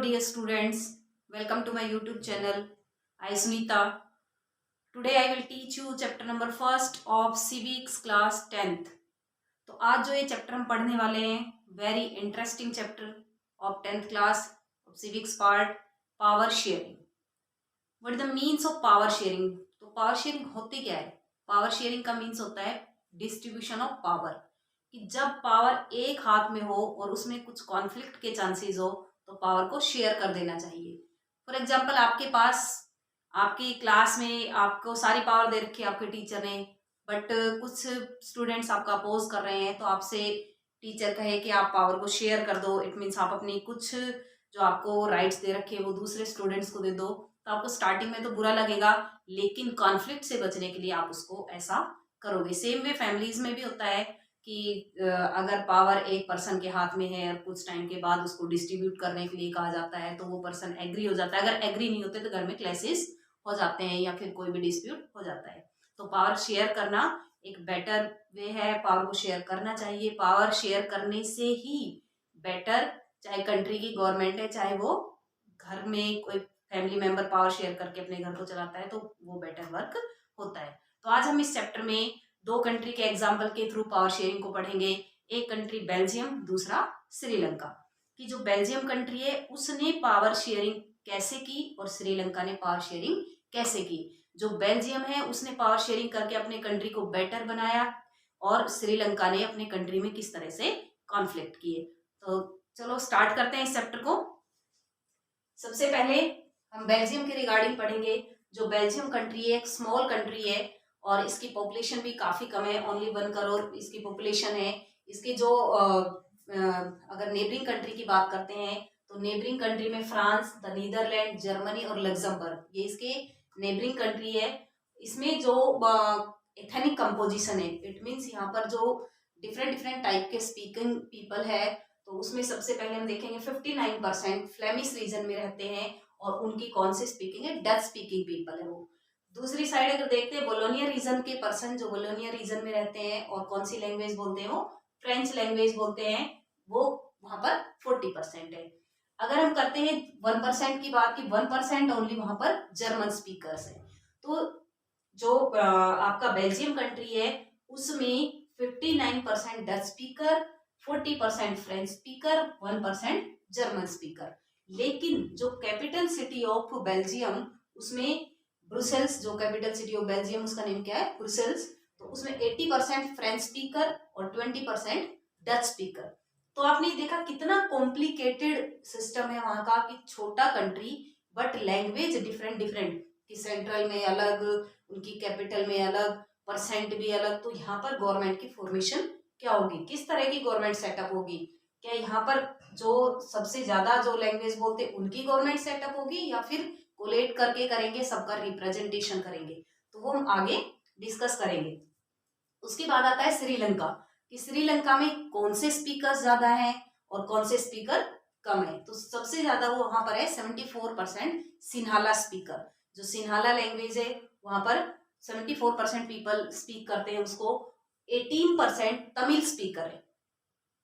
dear students, welcome to my YouTube channel. I Sunita. Today I will teach you chapter number first of civics class 10th. तो आज जो ये chapter हम पढ़ने वाले हैं, very interesting chapter of 10th class of civics part, power sharing. What is the means of power sharing? तो power sharing होती क्या है? पावर शेयरिंग का मीन्स होता है डिस्ट्रीब्यूशन ऑफ पावर. कि जब पावर एक हाथ में हो और उसमें कुछ कॉन्फ्लिक्ट के चांसेस हो तो पावर को शेयर कर देना चाहिए. फॉर एग्जाम्पल, आपके पास आपकी क्लास में आपको सारी पावर दे रखी है आपके टीचर ने, बट कुछ स्टूडेंट्स आपका अपोज कर रहे हैं, तो आपसे टीचर कहे कि आप पावर को शेयर कर दो. इट मीन्स आप अपनी कुछ जो आपको राइट्स दे रखे हैं वो दूसरे स्टूडेंट्स को दे दो. तो आपको स्टार्टिंग में तो बुरा लगेगा, लेकिन कॉन्फ्लिक्ट से बचने के लिए आप उसको ऐसा करोगे. सेम वे फैमिलीज में भी होता है कि अगर पावर एक पर्सन के हाथ में है और कुछ टाइम के बाद उसको डिस्ट्रीब्यूट करने के लिए कहा जाता है तो वो पर्सन एग्री हो जाता है. अगर एग्री नहीं होते तो घर में क्लैशेस हो जाते हैं या फिर कोई भी डिस्प्यूट हो जाता है. तो पावर शेयर करना एक बेटर वे है. पावर को शेयर करना चाहिए. पावर शेयर करने से ही बेटर, चाहे कंट्री की गवर्नमेंट है, चाहे वो घर में कोई फैमिली मेंबर पावर शेयर करके अपने घर को चलाता है, तो वो बेटर वर्क होता है. तो आज हम इस चैप्टर में दो कंट्री के एग्जाम्पल के थ्रू पावर शेयरिंग को पढ़ेंगे. एक कंट्री बेल्जियम, दूसरा श्रीलंका. कि जो बेल्जियम कंट्री है उसने पावर शेयरिंग कैसे की और श्रीलंका ने पावर शेयरिंग कैसे की. जो बेल्जियम है उसने पावर शेयरिंग करके अपने कंट्री को बेटर बनाया और श्रीलंका ने अपने कंट्री में किस तरह से कॉन्फ्लिक्ट किए. तो चलो स्टार्ट करते हैं इस चैप्टर को. सबसे पहले हम बेल्जियम के रिगार्डिंग पढ़ेंगे. जो बेल्जियम कंट्री है एक स्मॉल कंट्री है और इसकी पॉपुलेशन भी काफी कम है. ओनली 1 करोड़ इसकी पॉपुलेशन है. इसके जो अगर नेबरिंग कंट्री की बात करते हैं तो नेबरिंग कंट्री में फ्रांस, द नीदरलैंड, जर्मनी और लग्जमबर्ग, ये इसके नेबरिंग कंट्री है. इसमें जो एथनिक कंपोजिशन है, इट मीन्स यहाँ पर जो डिफरेंट डिफरेंट टाइप के स्पीकिंग पीपल है, तो उसमें सबसे पहले हम देखेंगे 59% फ्लेमिश रीजन में रहते हैं और उनकी कौन सी स्पीकिंग है? डच स्पीकिंग पीपल है वो. दूसरी साइड अगर देखते हैं बोलोनिया रीजन के पर्सन जो बोलोनिया रीजन में रहते हैं और कौन सी लैंग्वेज बोलते हैं? वो फ्रेंच लैंग्वेज बोलते हैं. वो वहां पर 40% है. अगर हम करते हैं 1% की बात, की 1% ओनली वहां पर जर्मन स्पीकर्स है. तो जो आपका बेल्जियम कंट्री है उसमें 59% Dutch speaker, 40% French speaker, 1% German speaker. लेकिन जो कैपिटल सिटी ऑफ बेल्जियम, उसमें ब्रुसेल्स, जो कैपिटल सिटी ऑफ बेल्जियम उसका नेम क्या है? ब्रुसेल्स. तो उसमें 80% फ्रेंच स्पीकर और 20% डच स्पीकर. तो आपने देखा कितना कॉम्प्लिकेटेड सिस्टम है वहां का, कि छोटा country but language different different, कि सेंट्रल में अलग, उनकी कैपिटल में अलग, परसेंट भी अलग. तो यहाँ पर गवर्नमेंट की फॉर्मेशन क्या होगी? किस तरह की गवर्नमेंट सेटअप होगी? क्या यहाँ पर जो सबसे ज्यादा जो लैंग्वेज बोलते उनकी गवर्नमेंट सेटअप होगी या फिर कोलेट करके करेंगे, सबका रिप्रेजेंटेशन करेंगे? तो वो हम आगे डिस्कस करेंगे. उसके बाद आता है श्रीलंका, कि श्रीलंका में कौन से स्पीकर ज्यादा हैं और कौन से स्पीकर कम है. तो सबसे ज्यादा वो वहां पर है 74% सिन्हाला स्पीकर. जो सिन्हाला लैंग्वेज है वहां पर 74% पीपल स्पीक करते हैं उसको. 18% तमिल स्पीकर है.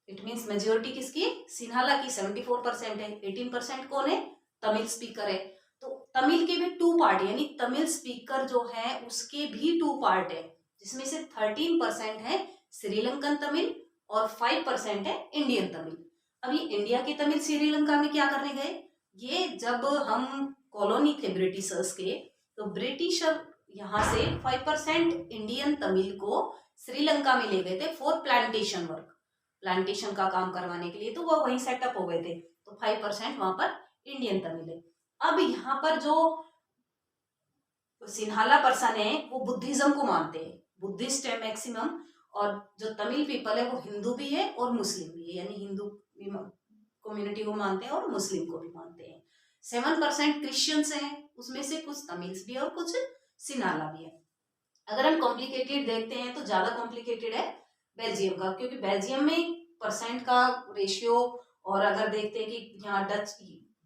इट मीन्स मेजोरिटी किसकी? सिन्हाला की 74% है. 18% कौन है? तमिल स्पीकर है. तो तमिल के भी 2 पार्ट, यानी तमिल स्पीकर जो है उसके भी 2 पार्ट है, जिसमें से 13% है श्रीलंकन तमिल और 5% है इंडियन तमिल. अभी इंडिया के तमिल श्रीलंका में क्या करने गए? ये जब हम कॉलोनी थे ब्रिटिशर्स के, तो ब्रिटिशर यहाँ से 5% इंडियन तमिल को श्रीलंका में ले गए थे फॉर प्लांटेशन वर्क, प्लांटेशन का काम करवाने के लिए. तो वो वहीं सेटअप हो गए थे. तो 5% वहां पर इंडियन तमिल है. अब यहाँ पर जो सिन्हाला पर्सन है वो बुद्धिज्म को मानते हैं, बुद्धिस्ट है मैक्सिमम. और जो तमिल पीपल है वो हिंदू भी है और मुस्लिम भी है, यानी हिंदू कम्युनिटी को मानते हैं और मुस्लिम को भी मानते हैं. 7% क्रिश्चियंस हैं, उसमें से कुछ तमिल्स भी है और कुछ सिन्हाला भी है. अगर हम कॉम्प्लिकेटेड देखते हैं तो ज्यादा कॉम्प्लिकेटेड है बेल्जियम का, क्योंकि बेल्जियम में परसेंट का रेशियो, और अगर देखते हैं कि यहाँ डच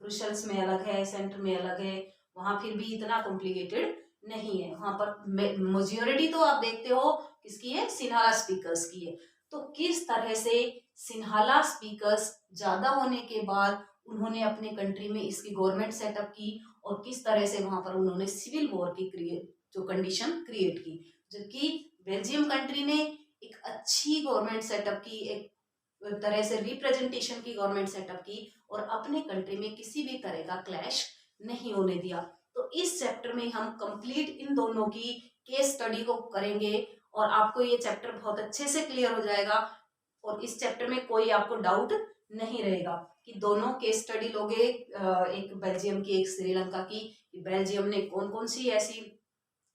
ब्रुसेल्स में अलग है, सेंटर में अलग है, वहां फिर भी इतना कॉम्प्लिकेटेड नहीं है. वहां पर मेजोरिटी तो आप देखते हो किसकी है? सिन्हाला स्पीकर्स की है. तो किस तरह से सिन्हाला स्पीकर्स ज्यादा होने के बाद उन्होंने अपने कंट्री में इसकी गवर्नमेंट सेटअप की और किस तरह से वहां पर उन्होंने सिविल वॉर की जो कंडीशन क्रिएट की। जबकि बेल्जियम कंट्री ने एक अच्छी गवर्नमेंट सेटअप की, एक तरह से रिप्रेजेंटेशन की गवर्नमेंट सेटअप की और अपने कंट्री में किसी भी तरह का क्लैश नहीं होने दिया। तो इस चैप्टर में हम कंप्लीट इन दोनों की केस स्टडी को करेंगे और आपको ये चैप्टर बहुत अच्छे से क्लियर हो जाएगा और इस चैप्टर में कोई आपको डाउट नहीं रहेगा कि दोनों केस स्टडी लोगे, एक बेल्जियम की एक श्रीलंका की, बेल्जियम ने कौन कौन सी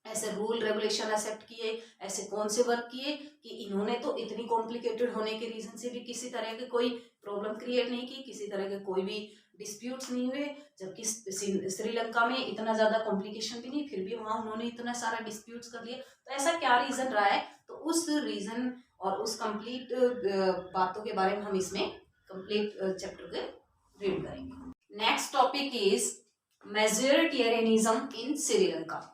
ऐसे रूल रेगुलेशन एक्सेप्ट किए, ऐसे कौन से वर्क किए कि इन्होंने तो इतनी कॉम्प्लिकेटेड होने के रीजन से भी किसी तरह के कोई प्रॉब्लम क्रिएट नहीं की, किसी तरह के कोई भी डिस्प्यूट्स नहीं हुए। जबकि श्रीलंका में इतना ज्यादा कॉम्प्लिकेशन भी नहीं, फिर भी वहां उन्होंने इतना सारा डिस्प्यूट्स कर लिए। तो ऐसा क्या रीजन रहा है, तो उस रीजन और उस कंप्लीट बातों के बारे में हम इसमें कंप्लीट चैप्टर के रीड करेंगे। नेक्स्ट टॉपिक इज मेजोरिटेरियनिज्म इन श्रीलंका।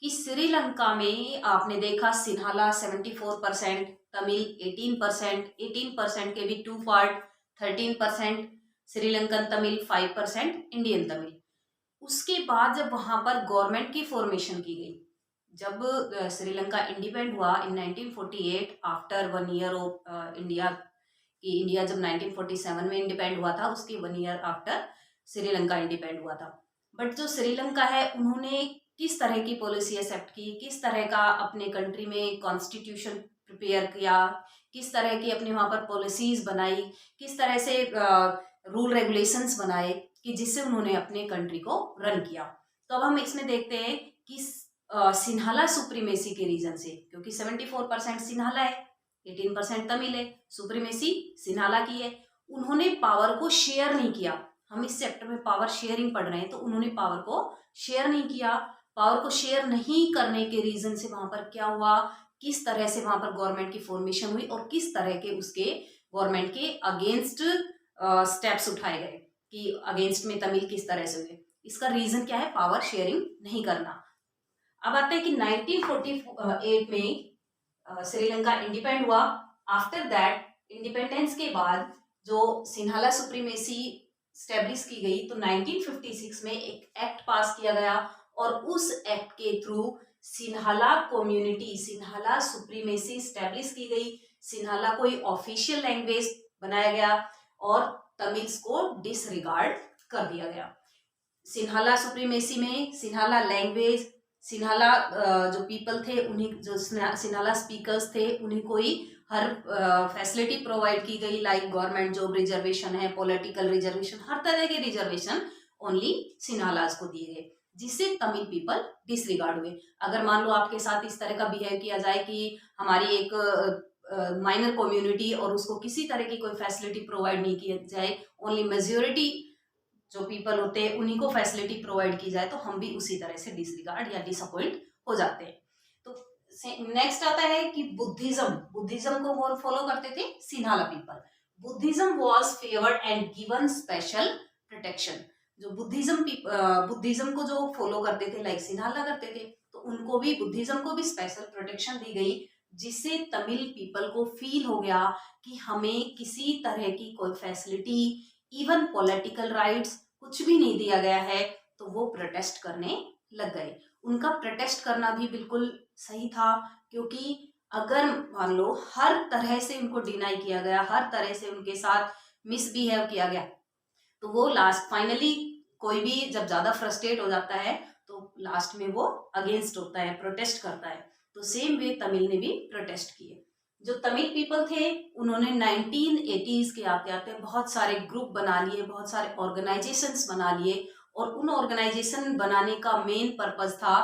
कि श्रीलंका में आपने देखा सिन्हाला 74%, तमिल 18%, 18% के भी 2 पार्ट, 13% श्रीलंकन तमिल, 5% इंडियन तमिल। उसके बाद जब वहां पर गवर्नमेंट की फॉर्मेशन की गई, जब श्रीलंका इंडिपेंडेंट हुआ इन 1948 आफ्टर 1 ईयर ऑफ इंडिया, कि इंडिया जब 1947 में इंडिपेंडेंट हुआ था उसके 1 ईयर आफ्टर श्रीलंका इंडिपेंडेंट हुआ था। बट जो श्रीलंका है उन्होंने किस तरह की पॉलिसी एक्सेप्ट की, किस तरह का अपने कंट्री में कॉन्स्टिट्यूशन प्रिपेयर किया, किस तरह की अपने वहां पर पॉलिसीज बनाई, किस तरह से रूल रेगुलेशंस बनाए कि जिससे उन्होंने अपने कंट्री को रन किया। तो अब हम इसमें देखते हैं कि सिन्हाला सुप्रीमेसी के रीजन से, क्योंकि 74% सिन्हाला है, 18% तमिल है, सुप्रीमेसी सिन्हाला की है। उन्होंने पावर को शेयर नहीं किया। हम इस चैप्टर में पावर शेयरिंग पढ़ रहे हैं, तो उन्होंने पावर को शेयर नहीं किया। पावर को शेयर नहीं करने के रीजन से वहां पर क्या हुआ, किस तरह से वहां पर गवर्नमेंट की फॉर्मेशन हुई और किस तरह के उसके गवर्नमेंट के अगेंस्ट स्टेप्स उठाए गए, कि अगेंस्ट में तमिल किस तरह से हुए। इसका रीजन क्या है, पावर शेयरिंग नहीं करना। अब आते हैं कि 1948 में श्रीलंका इंडिपेंडेंट हुआ। आफ्टर दैट इंडिपेंडेंस के बाद जो सिन्हाला सुप्रीमेसी स्टैब्लिश की गई, तो 1956 में एक एक्ट पास किया गया और उस एक्ट के through Sinhala community, Sinhala supremacy establish की गई। सिन्हाला कोई ऑफिशियल लैंग्वेज बनाया गया और तमिल्स को डिसरिगार्ड कर दिया गया। सिन्हाला सुप्रीमेसी में सिन्हाला लैंग्वेज, सिन्हाला जो पीपल थे उन्हीं, जो सिन्हाला स्पीकर्स थे उन्हीं को ही हर फैसिलिटी प्रोवाइड की गई, लाइक गवर्नमेंट जॉब रिजर्वेशन है, पॉलिटिकल रिजर्वेशन, हर तरह के रिजर्वेशन ओनली सिन्हालाज को दिए गए, जिससे तमिल पीपल डिसरिगार्ड हुए। अगर मान लो आपके साथ इस तरह का बिहेव किया जाए कि हमारी एक माइनर कम्युनिटी और उसको किसी तरह की कोई फैसिलिटी प्रोवाइड नहीं की जाए, ओनली मेजोरिटी जो पीपल होते हैं उन्हीं को फैसिलिटी प्रोवाइड की जाए, तो हम भी उसी तरह से डिसरिगार्ड या डिसअपॉइंट हो जाते हैं। तो नेक्स्ट आता है कि बुद्धिज्म को कौन फॉलो करते थे, Sinhala people. Buddhism was favoured and given special protection. जो बुद्धिज्म को जो फॉलो करते थे, लाइक सिन्हाला करते थे, तो उनको भी, बुद्धिज्म को भी स्पेशल प्रोटेक्शन दी गई, जिससे तमिल पीपल को फील हो गया कि हमें किसी तरह की कोई फैसिलिटी, इवन पॉलिटिकल राइट्स कुछ भी नहीं दिया गया है। तो वो प्रोटेस्ट करने लग गए। उनका प्रोटेस्ट करना भी बिल्कुल सही था, क्योंकि अगर मान लो हर तरह से उनको डिनाई किया गया, हर तरह से उनके साथ मिसबिहेव किया गया, तो वो लास्ट फाइनली कोई भी जब ज्यादा फ्रस्ट्रेट हो जाता है तो लास्ट में वो अगेंस्ट होता है, प्रोटेस्ट करता है। तो सेम वे तमिल ने भी प्रोटेस्ट किए। जो तमिल पीपल थे उन्होंने 1980s के आते आते बहुत सारे ग्रुप बना लिए, बहुत सारे ऑर्गेनाइजेशंस बना लिए, और उन ऑर्गेनाइजेशन बनाने का मेन पर्पस था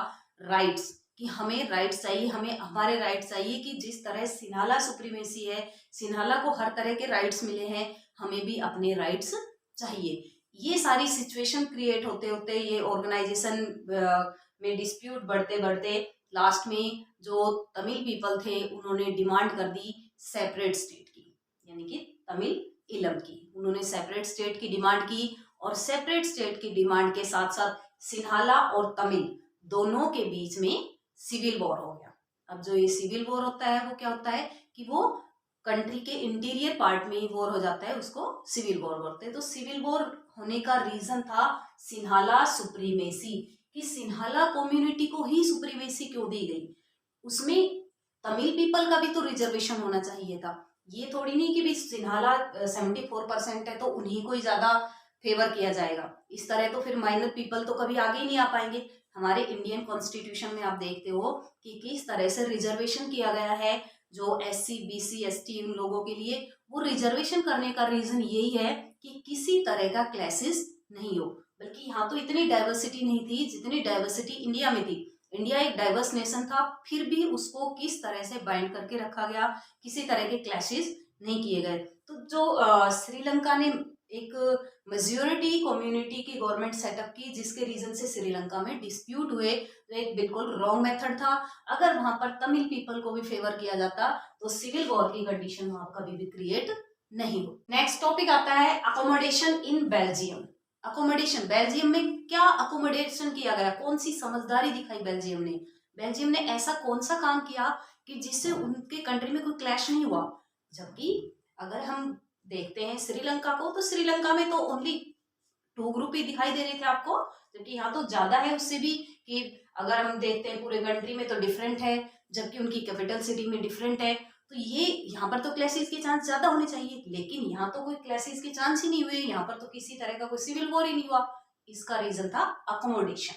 राइट्स, कि हमें राइट्स चाहिए, हमें हमारे राइट्स चाहिए, कि जिस तरह सिन्हाला सुप्रीमेसी है, सिन्हाला को हर तरह के राइट्स मिले हैं, हमें भी अपने राइट्स चाहिए। ये सारी सिचुएशन क्रिएट होते होते, ये ऑर्गेनाइजेशन में डिस्प्यूट बढ़ते बढ़ते लास्ट में जो तमिल पीपल थे उन्होंने डिमांड कर दी सेपरेट स्टेट की, यानी कि तमिल इलम की। उन्होंने सेपरेट स्टेट की डिमांड की, और सेपरेट स्टेट की डिमांड के साथ साथ सिन्हाला और तमिल दोनों के बीच में सिविल वॉर हो गया। अब जो ये सिविल वॉर होता है वो क्या होता है कि वो कंट्री के इंटीरियर पार्ट में ही वॉर हो जाता है उसको सिविल वॉर बोलते हैं। तो सिविल वॉर होने का रीजन था सिन्हाला सुप्रीमेसी, कि सिन्हाला कम्युनिटी को ही सुप्रीमेसी क्यों दी गई। उसमें तमिल पीपल का भी तो रिजर्वेशन होना चाहिए था। ये थोड़ी नहीं कि भी सिन्हाला 74% है तो उन्हीं को ही ज्यादा फेवर किया जाएगा। इस तरह तो फिर माइनर पीपल तो कभी आगे ही नहीं आ पाएंगे। हमारे इंडियन कॉन्स्टिट्यूशन में आप देखते हो कि किस तरह से रिजर्वेशन किया गया है जो SC BC ST उन लोगों के लिए। वो रिजर्वेशन करने का रीजन यही है कि किसी तरह का क्लासेस नहीं हो। बल्कि यहाँ तो इतनी डाइवर्सिटी नहीं थी जितनी डाइवर्सिटी इंडिया में थी। इंडिया एक डाइवर्स नेशन था, फिर भी उसको किस तरह से बाइंड करके रखा गया, किसी तरह के क्लैशेस नहीं किए गए। तो जो श्रीलंका ने एक मेजोरिटी कम्युनिटी की गवर्नमेंट सेटअप की, जिसके रीजन से श्रीलंका में डिस्प्यूट हुए, तो एक बिल्कुल रॉन्ग मेथड था। अगर वहां पर तमिल पीपल को भी फेवर किया जाता तो सिविल वॉर की कंडीशन वहां कभी भी क्रिएट नहीं हो। नेक्स्ट टॉपिक आता है accommodation in Belgium. Accommodation, Belgium में क्या अकोमोडेशन किया गया, कौन सी समझदारी दिखाई बेल्जियम ने। बेल्जियम ने ऐसा कौन सा काम किया कि जिससे उनके कंट्री में कोई क्लैश नहीं हुआ। जबकि अगर हम देखते हैं श्रीलंका को, तो श्रीलंका में तो ओनली 2 ग्रुप ही दिखाई दे रहे थे आपको, जबकि यहाँ तो ज्यादा है उससे भी। कि अगर हम देखते हैं पूरे कंट्री में तो डिफरेंट है, जबकि उनकी कैपिटल सिटी में डिफरेंट है। तो ये यहाँ पर तो क्लैशेस के चांस ज्यादा होने चाहिए, लेकिन यहाँ तो कोई क्लैशेस के चांस ही नहीं हुए। यहाँ पर तो किसी तरह का कोई सिविल वॉर ही नहीं हुआ। इसका रीजन था अकोमोडेशन,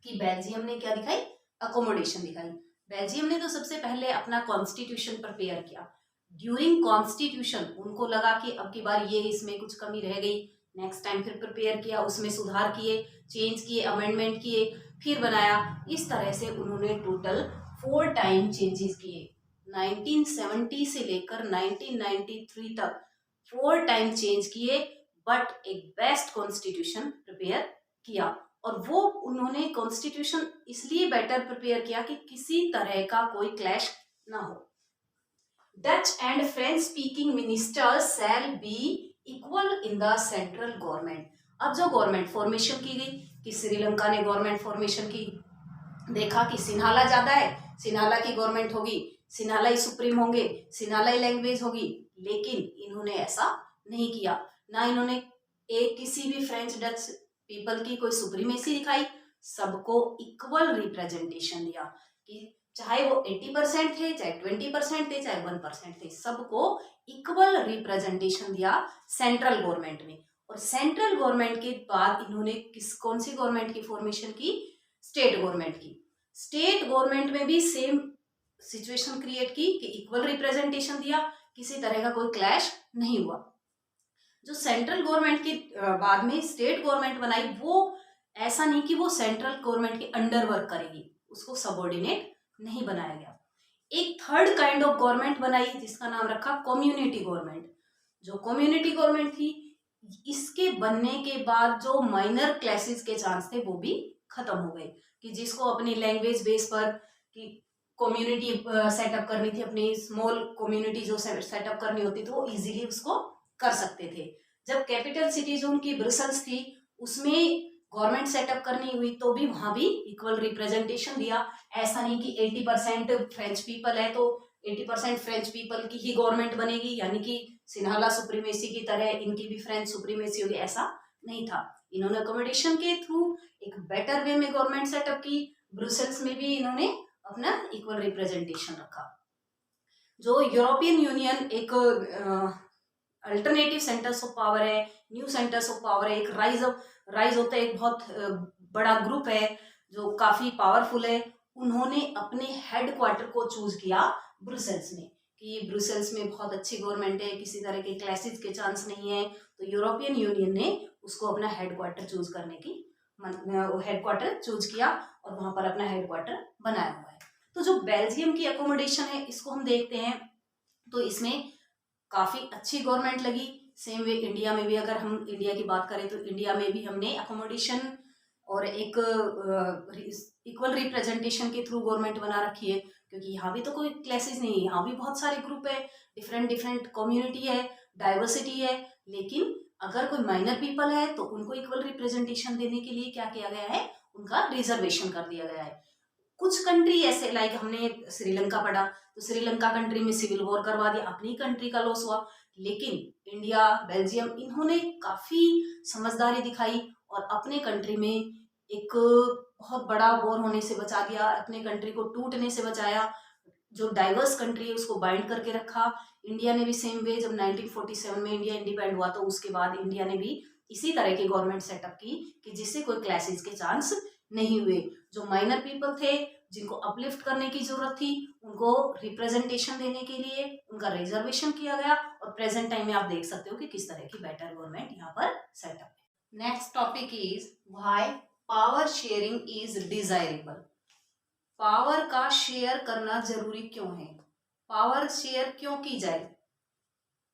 कि बेल्जियम ने क्या दिखाई, अकोमोडेशन दिखाई। बेल्जियम ने तो सबसे पहले अपना कॉन्स्टिट्यूशन प्रिपेयर किया। ड्यूरिंग कॉन्स्टिट्यूशन उनको लगा कि अब की बार ये इसमें कुछ कमी रह गई, नेक्स्ट टाइम फिर प्रिपेयर किया, उसमें सुधार किए, चेंज किए, अमेंडमेंट किए, फिर बनाया। इस तरह से उन्होंने टोटल 4 टाइम चेंजेस किए। 1970 से लेकर 1993 तक 4 टाइम चेंज किए, बट एक बेस्ट कॉन्स्टिट्यूशन प्रिपेयर किया। और वो उन्होंने कॉन्स्टिट्यूशन इसलिए बेटर प्रिपेयर किया कि किसी तरह का कोई क्लैश ना हो। Dutch and French speaking ministers shall be equal in the central government. अब जो गवर्नमेंट फॉर्मेशन की गई, कि श्रीलंका ने गवर्नमेंट फॉर्मेशन की, देखा कि सिन्हाला ज्यादा है, सिन्हाला की गवर्नमेंट होगी, सिन्हाला ही सुप्रीम होंगे, सिन्हाला ही लैंग्वेज होगी। लेकिन इन्होंने ऐसा नहीं किया। ना इन्होंने एक किसी भी फ्रेंच डच पीपल की कोई सुप्रीमेसी दिखाई, सबको इक्वल रिप्रेजेंटेशन दिया। कि चाहे वो 80% थे, चाहे 20% थे, चाहे 1% थे, सबको इक्वल रिप्रेजेंटेशन दिया सेंट्रल गवर्नमेंट में। और सेंट्रल गवर्नमेंट के बाद इन्होंने कौन सी गवर्नमेंट की फॉर्मेशन की, स्टेट गवर्नमेंट की। स्टेट गवर्नमेंट में भी सेम सिचुएशन क्रिएट की कि इक्वल रिप्रेजेंटेशन दिया, किसी तरह का कोई क्लैश नहीं हुआ। जो सेंट्रल गवर्नमेंट की बाद में स्टेट गवर्नमेंट बनाई, वो ऐसा नहीं कि वो सेंट्रल गवर्नमेंट के अंडर वर्क करेगी, उसको सबऑर्डिनेट नहीं बनाया गया। एक थर्ड काइंड ऑफ गवर्नमेंट बनाई जिसका नाम रखा कम्युनिटी गवर्नमेंट। जो कम्युनिटी गवर्नमेंट थी, इसके बनने के बाद जो माइनर क्लैसेस के चांस थे वो भी खत्म हो गए। कि जिसको अपनी लैंग्वेज बेस पर कि कम्युनिटी सेटअप करनी थी, अपनी स्मॉल कम्युनिटी जो सेटअप करनी होती थी, वो इजीली उसको कर सकते थे। जब कैपिटल सिटी जो उनकी ब्रसल्स थी, उसमें गवर्नमेंट सेटअप करनी हुई तो भी वहां भी इक्वल रिप्रेजेंटेशन दिया। ऐसा नहीं कि 80% फ्रेंच पीपल है तो 80% फ्रेंच पीपल की ही गवर्नमेंट बनेगी, यानी कि सिन्हाला सुप्रीमेसी की तरह इनकी भी फ्रेंच सुप्रीमेसी होगी, ऐसा नहीं था। इन्होंने अकोमोडेशन के थ्रू एक बेटर वे में गवर्नमेंट सेटअप की। ब्रुसेल्स में भी इन्होंने अपना इक्वल रिप्रेजेंटेशन रखा। जो यूरोपियन यूनियन एक अल्टरनेटिव सेंटर्स ऑफ पावर है, न्यू सेंटर्स ऑफ पावर है, एक राइज होता है, एक बहुत बड़ा ग्रुप है जो काफी पावरफुल है। उन्होंने अपने हेडक्वार्टर को चूज किया ब्रुसेल्स में, कि ब्रुसेल्स में बहुत अच्छी गवर्नमेंट है, किसी तरह के क्लैशेस के चांस नहीं है। तो यूरोपियन यूनियन ने उसको अपना हेडक्वार्टर चूज करने की हेडक्वार्टर चूज किया और वहां पर अपना हेडक्वार्टर बनाया हुआ है। तो जो बेल्जियम की अकोमोडेशन है, इसको हम देखते हैं तो इसमें काफी अच्छी गवर्नमेंट लगी। सेम वे इंडिया में भी, अगर हम इंडिया की बात करें तो इंडिया में भी हमने अकोमोडेशन और एक इक्वल रिप्रेजेंटेशन के थ्रू गवर्नमेंट बना रखी है। क्योंकि यहाँ भी तो कोई क्लासेस नहीं है, यहाँ भी बहुत सारे ग्रुप है, डिफरेंट कम्युनिटी है, डाइवर्सिटी है। लेकिन अगर कोई माइनर पीपल है तो उनको इक्वल रिप्रेजेंटेशन देने के लिए क्या किया गया है, उनका रिजर्वेशन कर दिया गया है। कुछ कंट्री ऐसे, लाइक हमने श्रीलंका पढ़ा, तो श्रीलंका कंट्री में सिविल वॉर करवा दिया, अपनी कंट्री का लॉस हुआ। लेकिन इंडिया, बेल्जियम, इन्होंने काफी समझदारी दिखाई और अपने कंट्री में एक बहुत बड़ा वॉर होने से बचा दिया, अपने कंट्री को टूटने से बचाया, जो डाइवर्स कंट्री है उसको बाइंड करके रखा। इंडिया ने भी सेम वे, जब 1947 में इंडिया इंडिपेंडेंट हुआ तो उसके बाद इंडिया ने भी इसी तरह की गवर्नमेंट सेटअप की कि जिससे कोई क्लैशेस के चांस नहीं हुए। जो माइनर पीपल थे, जिनको अपलिफ्ट करने की जरूरत थी, उनको रिप्रेजेंटेशन देने के लिए उनका रिजर्वेशन किया गया। और प्रेजेंट टाइम में आप देख सकते हो कि किस तरह की बेटर गवर्नमेंट यहाँ पर सेटअप है। Next topic is why power sharing is desirable. Power का शेयर करना जरूरी क्यों है, पावर शेयर क्यों की जाए,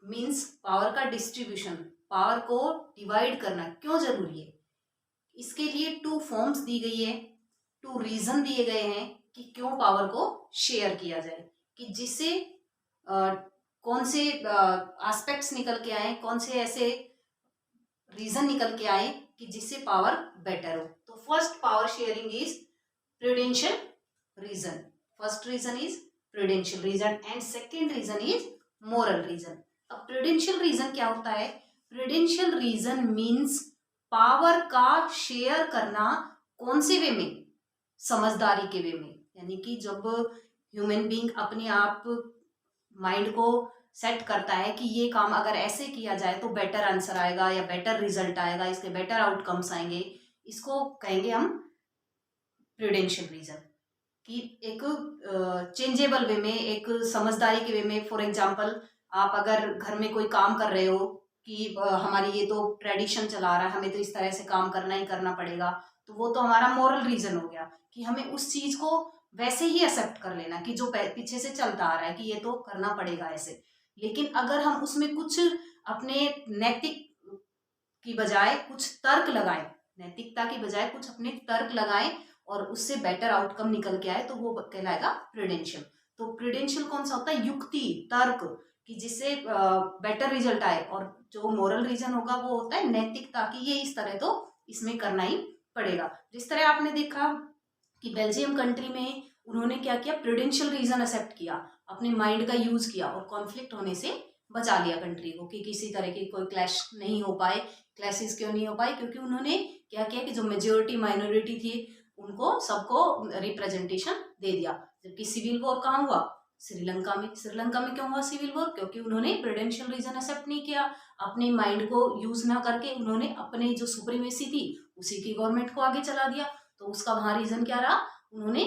मीन्स पावर का डिस्ट्रीब्यूशन, पावर को डिवाइड करना क्यों जरूरी है। इसके लिए 2 फॉर्म्स दी गई है, 2 रीजन दिए गए हैं कि क्यों पावर को शेयर किया जाए, कि जिससे कौन से एस्पेक्ट्स निकल के आए, कौन से ऐसे रीजन निकल के आए कि जिससे पावर बेटर हो। तो first power sharing is prudential reason, first reason is prudential reason and second reason is moral reason. अब प्रूडेंशियल रीजन क्या होता है, प्रूडेंशियल रीजन मीन्स पावर का शेयर करना कौन से वे में, समझदारी के वे में, यानी कि जब ह्यूमन बीइंग अपने आप माइंड को सेट करता है कि ये काम अगर ऐसे किया जाए तो बेटर आंसर आएगा या बेटर रिजल्ट आएगा, इसके बेटर आउटकम्स आएंगे, इसको कहेंगे हम प्रूडेंशियल रीजन। कि एक चेंजेबल वे में, एक समझदारी के वे में। फॉर एग्जांपल, आप अगर घर में कोई काम कर रहे हो कि हमारी ये तो ट्रेडिशन चला रहा है, हमें तो इस तरह से काम करना ही करना पड़ेगा, तो वो तो हमारा मॉरल रीजन हो गया कि हमें उस चीज को वैसे ही एक्सेप्ट कर लेना कि जो पीछे से चलता आ रहा है कि ये तो करना पड़ेगा ऐसे। लेकिन अगर हम उसमें कुछ अपने नैतिक की बजाय कुछ तर्क लगाएं, नैतिकता की बजाय कुछ अपने तर्क लगाएं और उससे बेटर आउटकम निकल के आए, तो वो कहलाएगा प्रूडेंशियल। तो प्रूडेंशियल कौन सा होता है, युक्ति, तर्क, कि जिससे बेटर रिजल्ट आए। और जो मोरल रीजन होगा वो होता है नैतिकता, कि ये इस तरह तो इसमें करना ही पड़ेगा। जिस तरह आपने देखा कि बेल्जियम कंट्री में उन्होंने क्या किया, प्रूडेंशियल रीजन एक्सेप्ट किया, अपने माइंड का यूज किया और कॉन्फ्लिक्ट होने से बचा लिया कंट्री को, कि किसी तरह की कोई क्लैश नहीं हो पाए। क्लैशेस क्यों नहीं हो पाए, क्योंकि उन्होंने क्या किया कि जो मेजोरिटी माइनॉरिटी थी उनको सबको रिप्रेजेंटेशन दे दिया। जबकि सिविल वॉर कहाँ हुआ, श्रीलंका में। श्रीलंका में क्यों हुआ सिविल वॉर, क्योंकि उन्होंने प्रूडेंशियल रीजन एक्सेप्ट नहीं किया, अपने माइंड को यूज ना करके उन्होंने अपने जो सुप्रीमेसी थी उसी की गवर्नमेंट को आगे चला दिया। तो उसका वहां रीजन क्या रहा, उन्होंने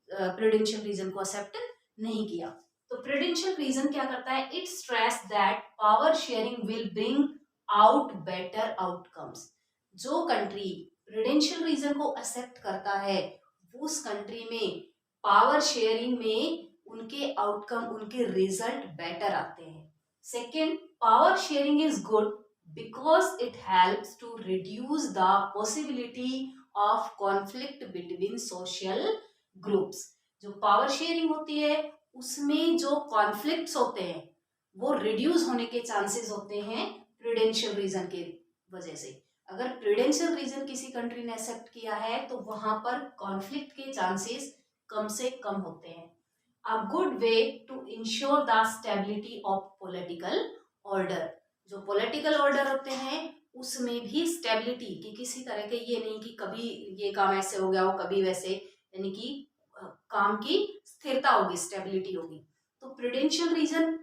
प्रूडेंशियल रीजन को एक्सेप्ट नहीं किया। तो प्रूडेंशियल रीजन क्या करता है, it stress that power sharing will bring out better outcomes. जो कंट्री प्रूडेंशियल रीजन को एक्सेप्ट करता है उस कंट्री में पावर शेयरिंग में उनके आउटकम, उनके रिजल्ट बेटर आते हैं। Second, power sharing is good because it helps to reduce the possibility of conflict between social groups. जो पावर शेयरिंग होती है उसमें जो कॉन्फ्लिक्ट्स होते हैं वो रिड्यूस होने के चांसेस होते हैं प्रूडेंशियल रीजन के वजह से। अगर प्रूडेंशियल रीजन किसी कंट्री ने एक्सेप्ट किया है तो वहां पर कॉन्फ्लिक्ट के चांसेस कम से कम होते हैं। A good way to ensure the stability of political order. जो पॉलिटिकल ऑर्डर होते हैं उसमें भी स्टेबिलिटी, कि किसी तरह के ये नहीं कि कभी ये काम ऐसे हो गया हो कभी वैसे, यानी कि काम की स्थिरता होगी, स्टेबिलिटी होगी। तो प्रूडेंशियल रीजन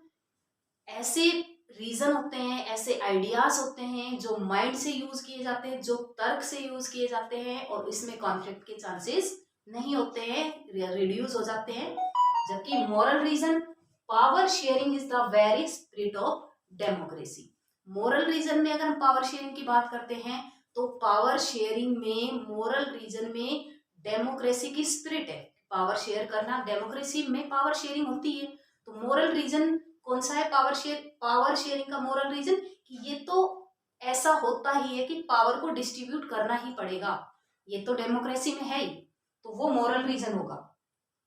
ऐसे रीजन होते हैं, ऐसे आइडियाज होते हैं जो माइंड से यूज किए जाते हैं, जो तर्क से यूज किए जाते हैं और इसमें कॉन्फ्लिक्ट के चांसेस नहीं होते हैं, रिड्यूस हो जाते हैं। जबकि moral reason, power sharing is the very spirit of democracy. Moral reason में अगर हम पावर शेयरिंग की बात करते हैं तो पावर शेयरिंग में, मॉरल रीजन में डेमोक्रेसी की स्पिरिट है, पावर शेयर करना, डेमोक्रेसी में पावर शेयरिंग होती है। तो मॉरल रीजन कौन सा है, पावर शेयरिंग का मॉरल रीजन, कि ये तो ऐसा होता ही है कि पावर को डिस्ट्रीब्यूट करना ही पड़ेगा, ये तो डेमोक्रेसी में है ही, तो वो मॉरल रीजन होगा।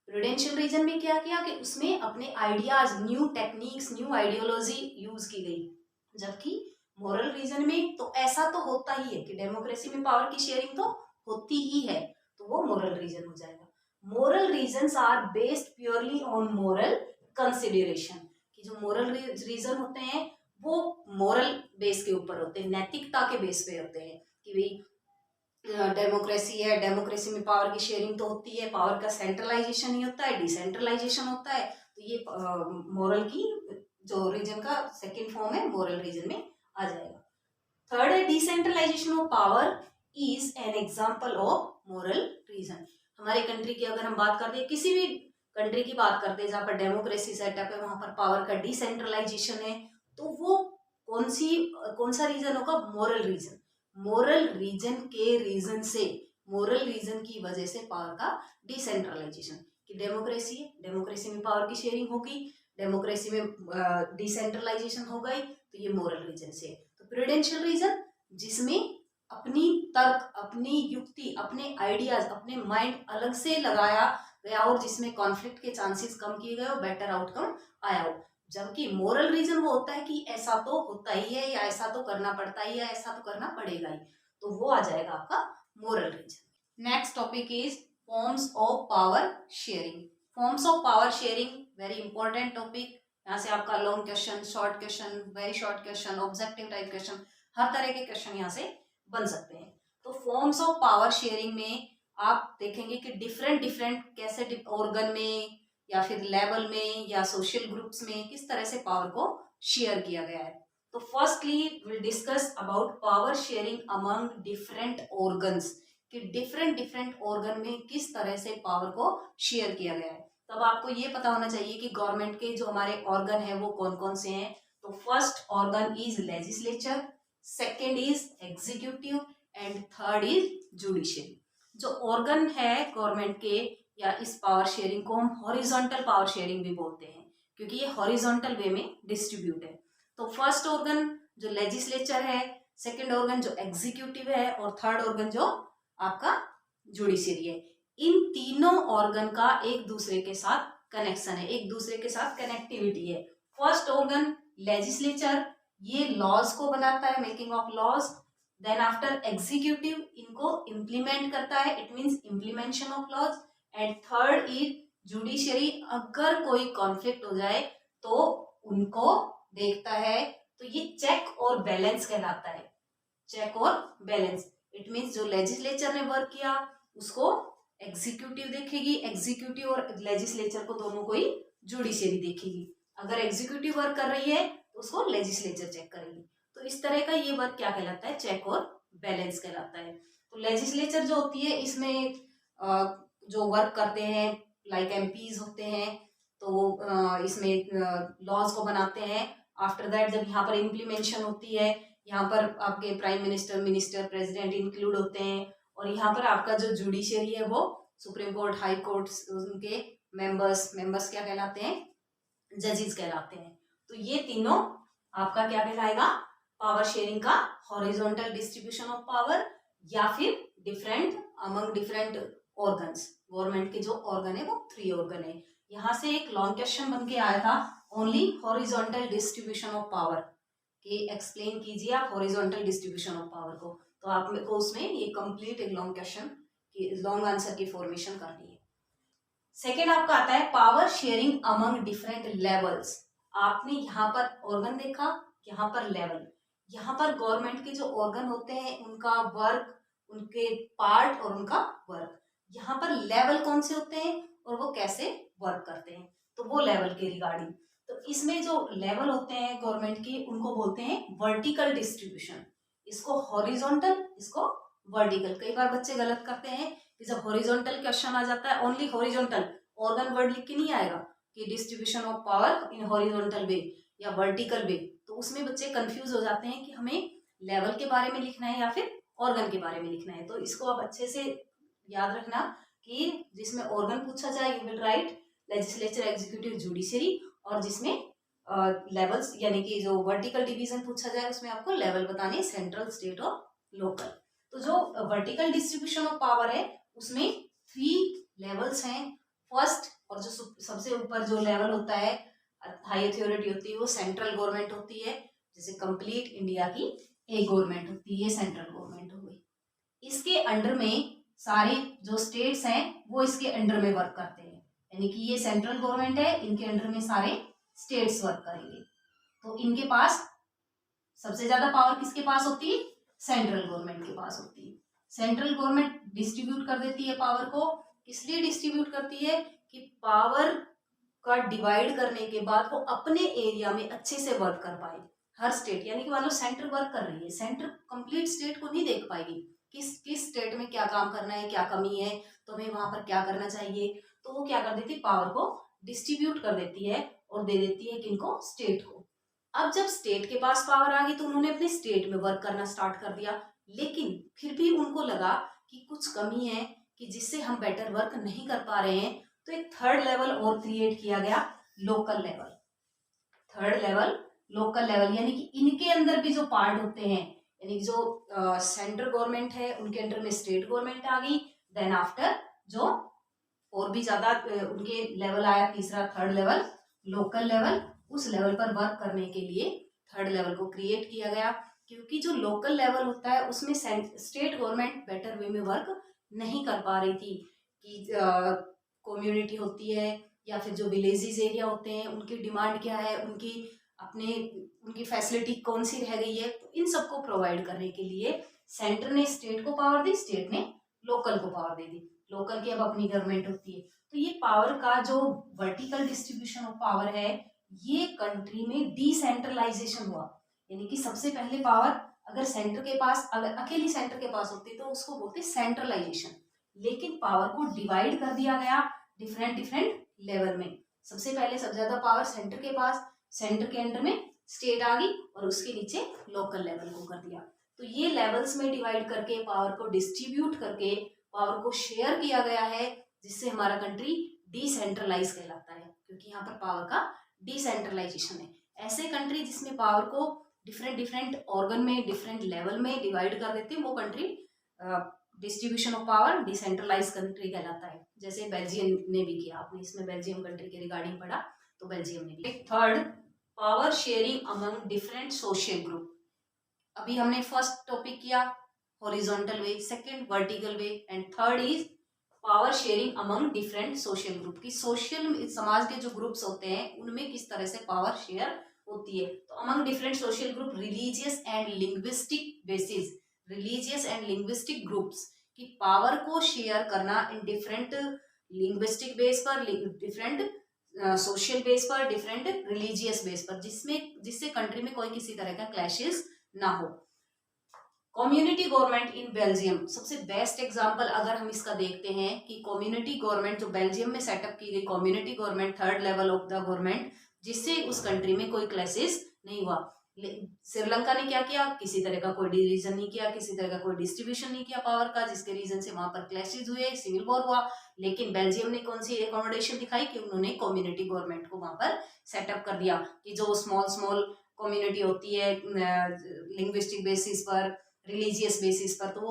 प्रूडेंशियल रीजन में क्या किया कि उसमें अपने ideas, new techniques, new ideology use की गई। जबकि मॉरल रीजन में तो ऐसा तो होता ही है कि डेमोक्रेसी में पावर की शेयरिंग तो होती ही है, तो वो मॉरल रीजन हो जाएगा। Moral reasons are based purely on moral consideration, कि जो मोरल रीजन होते हैं वो मोरल बेस के ऊपर होते हैं, नैतिकता के बेस पे होते हैं कि भाई डेमोक्रेसी है, डेमोक्रेसी में पावर की शेयरिंग तो होती है, पावर का सेंट्रलाइजेशन ही होता है, डिसेंट्रलाइजेशन होता है, तो ये मोरल की जो रीजन का सेकेंड फॉर्म है मोरल रीजन में आ जाएगा। थर्ड है decentralisation of power is an example of moral reason. हमारे कंट्री की अगर हम बात करते हैं, किसी भी कंट्री की बात करते हैं जहाँ पर डेमोक्रेसी सेटअप है, वहां पर पावर का डिसेंट्रलाइजेशन है, तो वो कौन सा रीजन होगा? Moral reason. मोरल रीजन के रीजन से, मोरल रीजन की वजह से पावर का डिसेंट्रलाइजेशन, कि डेमोक्रेसी है, डेमोक्रेसी में पावर की शेयरिंग होगी, डेमोक्रेसी में डिसेंट्रलाइजेशन हो गई, तो ये मोरल रीजन से। तो प्रूडेंशियल रीजन, जिसमें अपनी तर्क, अपनी युक्ति, अपने आइडियाज, अपने माइंड अलग से लगाया गया और जिसमें कॉन्फ्लिक्ट के चांसेस कम किए गए और बेटर आउटकम आया हो। जबकि मोरल रीजन वो होता है कि ऐसा तो होता ही है, या ऐसा तो करना पड़ता ही है, या ऐसा तो करना पड़ेगा ही, तो वो आ जाएगा आपका moral reason. Next topic is forms of power sharing. Forms of power sharing very important topic. यहाँ से आपका long question, short question, very short question, objective type question, हर तरह के क्वेश्चन यहाँ से बन सकते हैं। तो फॉर्म्स ऑफ पावर शेयरिंग में आप देखेंगे कि डिफरेंट डिफरेंट कैसे ऑर्गन में या फिर लेवल में या सोशल ग्रुप्स में किस तरह से पावर को शेयर किया गया है। तो firstly will discuss about power sharing among different organs, कि डिफरेंट डिफरेंट ऑर्गन में किस तरह से पावर को शेयर किया गया है। तब आपको ये पता होना चाहिए कि गवर्नमेंट के जो हमारे ऑर्गन है वो कौन कौन से हैं। तो first organ is legislature, second is executive and third is judiciary. जो ऑर्गन है गवर्नमेंट के या इस पावर शेयरिंग को हम हॉरिजॉन्टल पावर शेयरिंग भी बोलते हैं, क्योंकि ये हॉरिजॉन्टल वे में डिस्ट्रीब्यूट है। तो फर्स्ट ऑर्गन जो लेजिस्लेचर है, सेकंड ऑर्गन जो एग्जीक्यूटिव है और थर्ड ऑर्गन जो आपका जुडिशियरी है। इन तीनों ऑर्गन का एक दूसरे के साथ कनेक्शन है, एक दूसरे के साथ कनेक्टिविटी है। फर्स्ट ऑर्गन लेजिस्लेचर, ये लॉज को बनाता है, making of laws. Then after executive, इनको इम्प्लीमेंट करता है, it means implementation of laws. And third is judiciary, अगर कोई कॉन्फ्लिक्ट हो जाए तो उनको देखता है। तो ये चेक और बैलेंस कहलाता है, चेक और बैलेंस। इट मींस जो लेजिस्लेचर ने वर्क किया उसको एग्जीक्यूटिव देखेगी, एग्जीक्यूटिव और लेजिस्लेचर को दोनों को ही जुडिशियरी देखेगी। अगर एग्जीक्यूटिव वर्क कर रही है तो उसको लेजिस्लेचर चेक करेगी। तो इस तरह का ये वर्क क्या कहलाता है? चेक और बैलेंस कहलाता है। तो लेजिस्लेचर जो होती है इसमें जो वर्क करते हैं लाइक एमपीज होते हैं, तो इसमें लॉज को बनाते हैं। आफ्टर दैट जब यहाँ पर इम्प्लीमेंशन होती है, यहाँ पर आपके prime minister, minister, president include होते हैं। और यहाँ पर आपका जो जुडिशियरी है वो सुप्रीम कोर्ट, हाई कोर्ट, उनके मेंबर्स क्या कहलाते हैं? जजेस कहलाते हैं। तो ये तीनों आपका क्या कहलाएगा? पावर शेयरिंग का हॉरिजॉन्टल डिस्ट्रीब्यूशन ऑफ पावर, या फिर different among different organs. Government के जो ऑर्गन है वो 3 ऑर्गन है। यहाँ से एक लॉन्ग क्वेश्चन बन के आया था, only horizontal distribution of power, कि एक्सप्लेन कीजिए आप हॉरिजॉन्टल डिस्ट्रीब्यूशन ऑफ पावर को। तो आप मेरे को उसमें ये कंप्लीट एक लॉन्ग क्वेश्चन की लॉन्ग आंसर की फॉर्मेशन करनी है। सेकेंड आपका आता है power sharing among different levels. आपने यहाँ पर ऑर्गन देखा, यहाँ पर लेवल। यहाँ पर गवर्नमेंट के जो ऑर्गन होते हैं उनका वर्क, उनके पार्ट और उनका वर्क। यहाँ पर लेवल कौन से होते हैं और वो कैसे वर्क करते हैं, तो वो लेवल के रिगार्डिंग। तो इसमें जो लेवल होते हैं गवर्नमेंट के उनको बोलते हैं वर्टिकल डिस्ट्रीब्यूशन, इसको हॉरिजॉन्टल, इसको वर्टिकल। कई बार बच्चे गलत करते हैं कि जब हॉरिजॉन्टल क्वेश्चन आ जाता है, ओनली हॉरिजॉन्टल ऑर्गन वर्ड लिख के नहीं आएगा कि distribution of power in horizontal way या वर्टिकल वे, तो उसमें बच्चे कंफ्यूज हो जाते हैं कि हमें लेवल के बारे में लिखना है या फिर ऑर्गन के बारे में लिखना है। तो इसको आप अच्छे से याद रखना कि जिसमें ऑर्गन पूछा जाए you will write legislature, executive, judiciary, और जिसमें लेवल्स यानी कि जो वर्टिकल डिवीजन पूछा जाए उसमें आपको लेवल बताने, सेंट्रल, स्टेट और लोकल। तो जो वर्टिकल डिस्ट्रीब्यूशन ऑफ पावर है उसमें 3 लेवल्स हैं। फर्स्ट और जो सबसे ऊपर जो लेवल होता है, हाई अथॉरिटी होती है, वो सेंट्रल गवर्नमेंट होती है। जैसे कंप्लीट इंडिया की एक गवर्नमेंट होती है, सेंट्रल गवर्नमेंट हो गई। इसके अंडर में सारे जो स्टेट्स हैं वो इसके अंडर में वर्क करते हैं, यानी कि ये सेंट्रल गवर्नमेंट है, इनके अंडर में सारे स्टेट्स वर्क करेंगे। तो इनके पास सबसे ज्यादा पावर किसके पास होती है? सेंट्रल गवर्नमेंट के पास होती है। सेंट्रल गवर्नमेंट डिस्ट्रीब्यूट कर देती है पावर को। किस लिए डिस्ट्रीब्यूट करती है? कि पावर का डिवाइड करने के बाद वो अपने एरिया में अच्छे से वर्क कर पाए। हर स्टेट, यानी कि मान लो सेंटर वर्क कर रही है, सेंटर कंप्लीट स्टेट को नहीं देख पाएगी, किस किस स्टेट में क्या काम करना है, क्या कमी है, तो हमें वहां पर क्या करना चाहिए। तो वो क्या कर देती है? पावर को डिस्ट्रीब्यूट कर देती है और दे देती है किनको? स्टेट को। अब जब स्टेट के पास पावर आ गई तो उन्होंने अपने स्टेट में वर्क करना स्टार्ट कर दिया, लेकिन फिर भी उनको लगा कि कुछ कमी है कि जिससे हम बेटर वर्क नहीं कर पा रहे हैं, तो एक थर्ड लेवल और क्रिएट किया गया, local level. Third level local level, यानी कि इनके अंदर भी जो पार्ट होते हैं, यानी जो सेंट्रल गवर्नमेंट है उनके अंडर में स्टेट गवर्नमेंट आ गई। देन आफ्टर जो और भी ज्यादा उनके लेवल आया, तीसरा थर्ड लेवल लोकल लेवल। उस लेवल पर वर्क करने के लिए थर्ड लेवल को क्रिएट किया गया, क्योंकि जो लोकल लेवल होता है उसमें स्टेट गवर्नमेंट बेटर वे में वर्क नहीं कर पा रही थी। कि कम्युनिटी होती है या फिर जो विलेजेस एरिया होते हैं, उनकी डिमांड क्या है, उनकी फैसिलिटी कौन सी रह गई है, तो इन सबको प्रोवाइड करने के लिए सेंटर ने स्टेट को पावर दी, स्टेट ने लोकल को पावर दे दी। लोकल की अब अपनी गवर्नमेंट होती है। तो ये पावर का जो वर्टिकल डिस्ट्रीब्यूशन ऑफ पावर है, ये कंट्री में डिसेंट्रलाइजेशन हुआ। यानी कि सबसे पहले पावर अगर सेंटर के पास, अगर अकेली सेंटर के पास होती तो उसको बोलते सेंट्रलाइजेशन, लेकिन पावर को डिवाइड कर दिया गया डिफरेंट डिफरेंट लेवल में। सबसे पहले सबसे ज्यादा पावर सेंटर के पास, सेंटर के अंडर में स्टेट आ गई और उसके नीचे लोकल लेवल को कर दिया। तो ये लेवल्स में डिवाइड करके पावर को डिस्ट्रीब्यूट करके पावर को शेयर किया गया है, जिससे हमारा कंट्री डिसेंट्रलाइज कहलाता है, क्योंकि यहाँ पर पावर का डिसेंट्रलाइजेशन है। ऐसे कंट्री जिसमें पावर को डिफरेंट डिफरेंट ऑर्गन में, डिफरेंट लेवल में डिवाइड कर देते हैं, वो country distribution of power decentralise country कहलाता है। जैसे बेल्जियम ने भी किया, आपने इसमें बेल्जियम कंट्री के रिगार्डिंग पढ़ा, तो बेल्जियम ने भी। Third, power sharing among different social group. अभी हमने फर्स्ट टॉपिक किया horizontal way, second vertical way, and third is power sharing among different social group. की सोशल समाज के जो ग्रुप्स होते हैं उनमें किस तरह से पावर शेयर होती है। तो among different social group, religious and linguistic basis, religious and linguistic groups की पावर को शेयर करना इन डिफरेंट लिंग्विस्टिक बेस पर, डिफरेंट सोशल बेस पर, डिफरेंट रिलीजियस बेस पर, जिससे कंट्री में कोई किसी तरह का क्लैशेस ना हो। कम्युनिटी गवर्नमेंट इन बेल्जियम, सबसे बेस्ट एग्जांपल अगर हम इसका देखते हैं कि कम्युनिटी गवर्नमेंट जो बेल्जियम में सेटअप की गई community government, third level of the government, जिससे उस कंट्री में कोई क्लैशेस नहीं हुआ। श्रीलंका ने क्या किया? किसी तरह का कोई डिवीजन नहीं किया, किसी तरह का कोई डिस्ट्रीब्यूशन नहीं किया पावर का, जिसके रीजन से वहां पर क्लैशेस हुए, सिविल वॉर हुआ। लेकिन बेल्जियम ने कौन सी एकोमोडेशन दिखाई कि उन्होंने कम्युनिटी गवर्नमेंट को वहां पर सेटअप कर दिया, कि जो स्मॉल स्मॉल कम्युनिटी होती है लिंग्विस्टिक बेसिस पर, रिलीजियस बेसिस पर, तो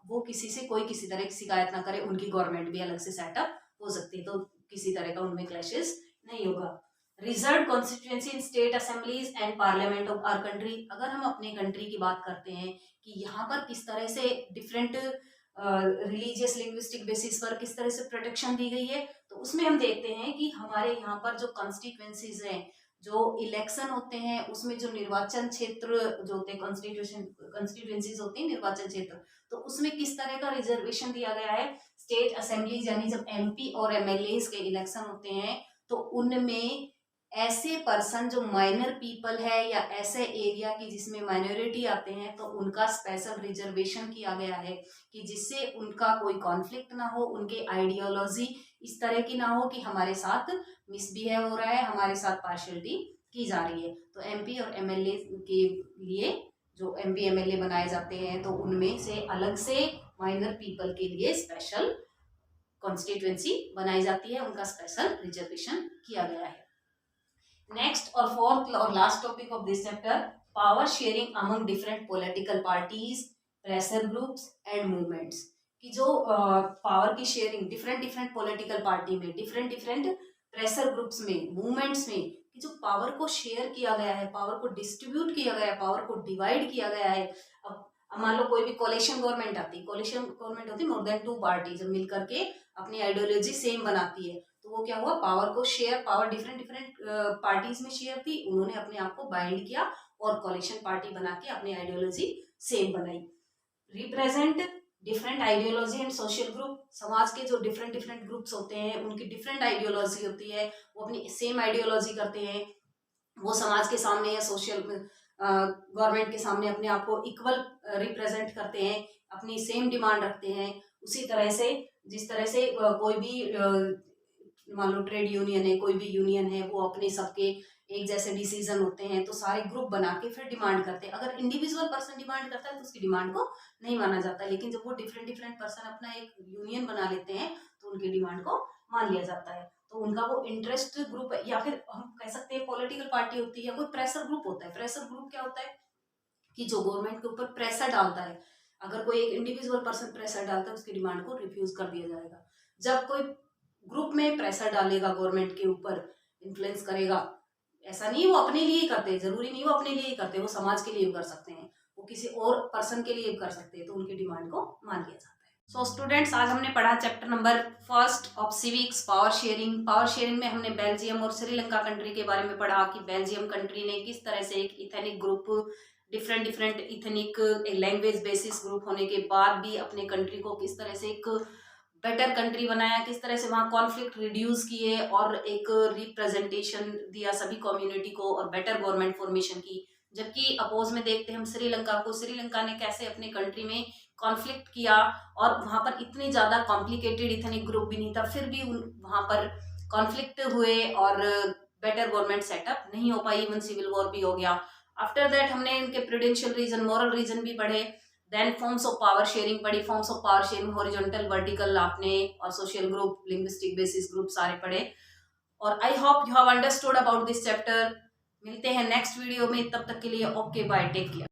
वो किसी से कोई किसी तरह की शिकायत ना करे, उनकी गवर्नमेंट भी अलग से सेटअप हो सकती है, तो किसी तरह का उनमें क्लैशेस नहीं होगा। Reserve constituency in state assemblies and parliament of our country. अगर हम अपने कंट्री की बात करते हैं कि यहाँ पर किस तरह से डिफरेंट रिलीजियस लिंग्विस्टिक बेसिस पर किस तरह से प्रोटेक्शन दी गई है, तो उसमें हम देखते हैं कि हमारे यहाँ पर जो कॉन्स्टिट्यूएंसीज हैं, जो इलेक्शन होते हैं, उसमें जो निर्वाचन क्षेत्र जो होते हैं, कॉन्स्टिट्यूएंसीज होती है निर्वाचन क्षेत्र, तो उसमें किस तरह का रिजर्वेशन दिया गया है। स्टेट असेंबलीज यानी जब एमपी और एमएलए के इलेक्शन होते हैं, तो उनमें ऐसे पर्सन जो माइनर पीपल है या ऐसे एरिया की जिसमें माइनॉरिटी आते हैं, तो उनका स्पेशल रिजर्वेशन किया गया है, कि जिससे उनका कोई कॉन्फ्लिक्ट ना हो, उनके आइडियोलॉजी इस तरह की ना हो कि हमारे साथ मिसबिहेव हो रहा है, हमारे साथ पार्शियलिटी की जा रही है। तो एमपी और एमएलए के लिए जो एमपी एमएलए बनाए जाते हैं, तो उनमें से अलग से माइनर पीपल के लिए स्पेशल कॉन्स्टिट्यूएंसी बनाई जाती है, उनका स्पेशल रिजर्वेशन किया गया है। नेक्स्ट और फोर्थ और last topic of this chapter, power sharing among different political parties, pressure groups and movements. कि जो पावर की sharing different different political party में, डिफरेंट डिफरेंट प्रेशर ग्रुप्स में, मूवमेंट्स में, कि जो पावर को शेयर किया गया है, पावर को डिस्ट्रीब्यूट किया गया है, पावर को डिवाइड किया गया है। अब अब मान लो कोई भी कोलिशन गवर्नमेंट आती है, कोलिशन गवर्नमेंट होती है मोर देन 2 पार्टीज मिल करके अपनी आइडियोलॉजी सेम बनाती है, तो वो क्या हुआ, पावर को share, power different different parties में शेयर थी, उन्होंने अपने आप को बाइंड किया और कोलिशन पार्टी बना के अपनी आइडियोलॉजी सेम बनाई। Represent different ideology and social group, समाज के जो डिफरेंट डिफरेंट ग्रुप्स होते हैं उनकी डिफरेंट आइडियोलॉजी होती है, वो अपनी सेम आइडियोलॉजी करते हैं, वो समाज के सामने या सोशल गवर्नमेंट के सामने अपने आप को इक्वल रिप्रेजेंट करते हैं, अपनी सेम डिमांड रखते हैं। उसी तरह से जिस तरह से कोई भी मान लो ट्रेड यूनियन है, कोई भी यूनियन है, वो अपने सबके एक जैसे डिसीजन होते हैं तो सारे ग्रुप बना के फिर डिमांड करते हैं। अगर इंडिविजुअल पर्सन डिमांड करता है तो उसकी डिमांड को नहीं माना जाता, लेकिन जब वो डिफरेंट डिफरेंट पर्सन अपना एक यूनियन बना लेते हैं तो उनकी डिमांड को मान लिया जाता है। तो उनका वो इंटरेस्ट ग्रुप है, या फिर हम कह सकते हैं पॉलिटिकल पार्टी होती है या कोई प्रेशर ग्रुप होता है। प्रेशर ग्रुप क्या होता है कि जो गवर्नमेंट के ऊपर प्रेशर डालता है, अगर कोई एक इंडिविजुअल पर्सन प्रेशर डालता है उसकी डिमांड को रिफ्यूज कर दिया जाएगा। जब कोई ग्रुप में प्रेशर डालेगा गवर्नमेंट के ऊपर, इन्फ्लुएंस करेगा, ऐसा नहीं वो अपने लिए ही करते, जरूरी नहीं वो अपने लिए ही करते, वो समाज के लिए भी कर सकते हैं, वो किसी और पर्सन के लिए भी कर सकते हैं, तो उनकी डिमांड को मान लिया जाता है। सो स्टूडेंट्स, आज हमने पढ़ा chapter number 1 of civics, power sharing. Power sharing में हमने बेल्जियम और श्रीलंका कंट्री के बारे में पढ़ा कि बेल्जियम कंट्री ने किस तरह से एक ethnic group, different different ethnic language basis group होने के बाद भी अपने कंट्री को किस तरह से एक बेटर कंट्री बनाया, किस तरह से वहाँ कॉन्फ्लिक्ट रिड्यूस किए और एक रिप्रेजेंटेशन दिया सभी कम्युनिटी को और बेटर गवर्नमेंट फॉर्मेशन की। जबकि अपोज में देखते हैं हम श्रीलंका को, श्रीलंका ने कैसे अपने कंट्री में कॉन्फ्लिक्ट किया और वहाँ पर इतनी ज़्यादा कॉम्प्लिकेटेड इथेनिक ग्रुप भी नहीं था, फिर भी वहाँ पर कॉन्फ्लिक्ट हुए और बेटर गवर्नमेंट सेटअप नहीं हो पाई, इवन सिविल वॉर भी हो गया। आफ्टर दैट हमने इनके प्रूडेंशियल रीजन, मॉरल रीजन भी पढ़े, then forms of power sharing पढ़ी, forms of power sharing horizontal, vertical आपने, और social group, linguistic basis group सारे पढ़े। और I hope you have understood about this chapter. मिलते हैं नेक्स्ट वीडियो में, तब तक के लिए ओके बाय, टेक केयर।